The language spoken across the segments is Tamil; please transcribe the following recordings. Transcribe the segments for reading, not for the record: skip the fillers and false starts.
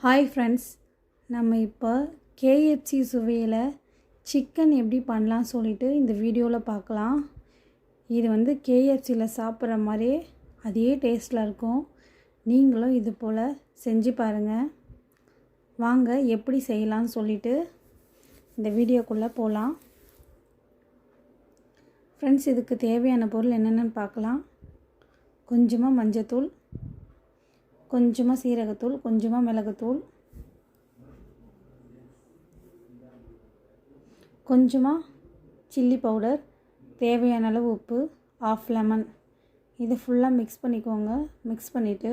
ஹாய் ஃப்ரெண்ட்ஸ், நம்ம இப்போ கேஎஃப்சி சுவையில் சிக்கன் எப்படி பண்ணலாம் சொல்லிட்டு இந்த வீடியோவில் பார்க்கலாம். இது வந்து கேஎஃப்சியில் சாப்பிட்ற மாதிரியே அதே டேஸ்ட்டில் இருக்கும். நீங்களும் இது போல் செஞ்சு பாருங்கள். வாங்க எப்படி செய்யலாம்னு சொல்லிட்டு இந்த வீடியோக்குள்ளே போகலாம். ஃப்ரெண்ட்ஸ், இதுக்கு தேவையான பொருள் என்னென்னு பார்க்கலாம். கொஞ்சமாக மஞ்சத்தூள், கொஞ்சமாக சீரகத்தூள், கொஞ்சமாக மிளகுத்தூள், கொஞ்சமாக சில்லி பவுடர், தேவையான அளவு உப்பு, ஆஃப் லெமன். இது ஃபுல்லாக மிக்ஸ் பண்ணிக்கோங்க. மிக்ஸ் பண்ணிவிட்டு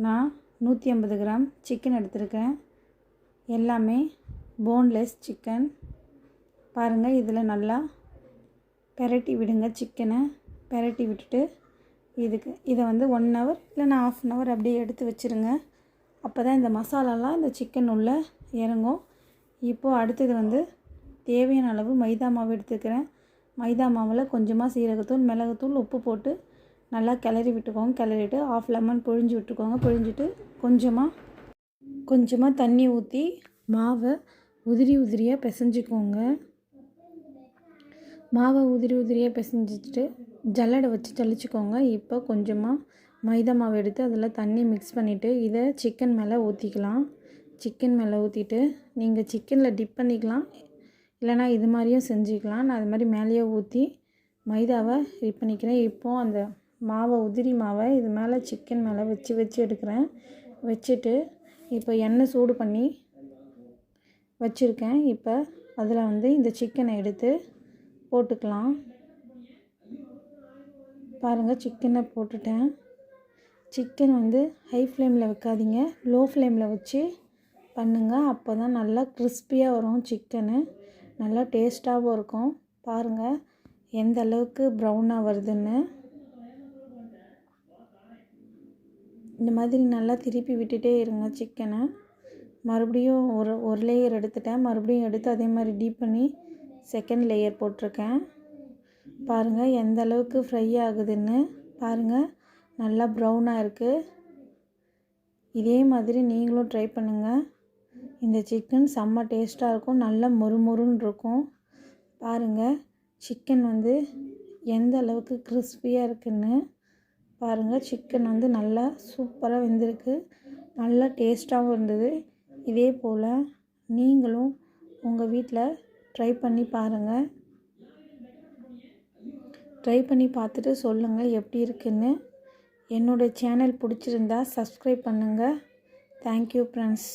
நான் 150 கிராம் சிக்கன் எடுத்துருக்கேன். எல்லாமே போன்லெஸ் சிக்கன். பாருங்கள், இதில் நல்லா பெரட்டி விடுங்க. சிக்கனை பெரட்டி விட்டுட்டு இதை வந்து 1 ஹவர் இல்லைன்னா ½ ஹவர் அப்படியே எடுத்து வச்சுருங்க. அப்போ தான் இந்த மசாலாலாம் இந்த சிக்கன் உள்ளே இறங்கும். இப்போது அடுத்தது வந்து தேவையான அளவு மைதா மாவு எடுத்துக்கிறேன். மைதா மாவில் கொஞ்சமாக சீரகத்தூள், மிளகுத்தூள், உப்பு போட்டு நல்லா கிளறி விட்டுக்கோங்க. கிளறிட்டு ½ லெமன் புழிஞ்சு விட்டுக்கோங்க. புழிஞ்சிட்டு கொஞ்சமாக தண்ணி ஊற்றி மாவை உதிரியாக பிசைஞ்சிக்கோங்க. மாவை உதிரியாக பிசைஞ்சிட்டு ஜல்லடை வச்சு ஜலிச்சுக்கோங்க. இப்போ கொஞ்சமாக மைதா மாவு எடுத்து அதில் தண்ணி மிக்ஸ் பண்ணிவிட்டு இதை சிக்கன் மேலே ஊற்றிக்கலாம். சிக்கன் மேலே ஊற்றிட்டு நீங்கள் சிக்கனில் டிப் பண்ணிக்கலாம், இல்லைனா இது மாதிரியும் செஞ்சுக்கலாம். நான் அது மாதிரி மேலேயே ஊற்றி மைதாவை டிப் பண்ணிக்கிறேன். இப்போது அந்த உதிரி மாவை இது மேலே சிக்கன் மேலே வச்சு எடுக்கிறேன். வச்சுட்டு இப்போ எண்ணெய் சூடு பண்ணி வச்சுருக்கேன். இப்போ அதில் வந்து இந்த சிக்கனை எடுத்து போட்டுக்கலாம். பாருங்கள், சிக்கனை போட்டுட்டேன். சிக்கன் வந்து ஹை ஃப்ளேமில் வைக்காதீங்க, லோ ஃப்ளேமில் வச்சு பண்ணுங்கள். அப்போ தான் நல்லா கிறிஸ்பியாக வரும். சிக்கனு நல்லா டேஸ்ட்டாகவும் இருக்கும். பாருங்கள் எந்த அளவுக்கு ப்ரௌனாக வருதுன்னு. இந்த மாதிரி நல்லா திருப்பி விட்டுட்டே இருங்க சிக்கனை. மறுபடியும் ஒரு லேயர் எடுத்துட்டேன். மறுபடியும் எடுத்து அதே மாதிரி டீப் பண்ணி செகண்ட் லேயர் போட்டிருக்கேன். பாருங்கள் எந்த அளவுக்கு ஃப்ரை ஆகுதுன்னு. பாருங்கள் நல்லா ப்ரௌனாக இருக்குது. இதே மாதிரி நீங்களும் ட்ரை பண்ணுங்கள். இந்த சிக்கன் செம்ம டேஸ்ட்டாக இருக்கும். நல்லா மொறுமொறுன்னு இருக்கும். பாருங்கள் சிக்கன் வந்து எந்த அளவுக்கு கிறிஸ்பியாக இருக்குன்னு. பாருங்கள் சிக்கன் வந்து நல்லா சூப்பராக வெந்திருக்கு. நல்லா டேஸ்ட்டாகவும் இருந்தது. இதே போல் நீங்களும் உங்கள் வீட்டில் ட்ரை பண்ணி பாருங்கள். ட்ரை பண்ணி பார்த்துட்டு சொல்லுங்கள் எப்படி இருக்குன்னு. என்னோடய சேனல் பிடிச்சிருந்தா சப்ஸ்கிரைப் பண்ணுங்கள். Thank you friends.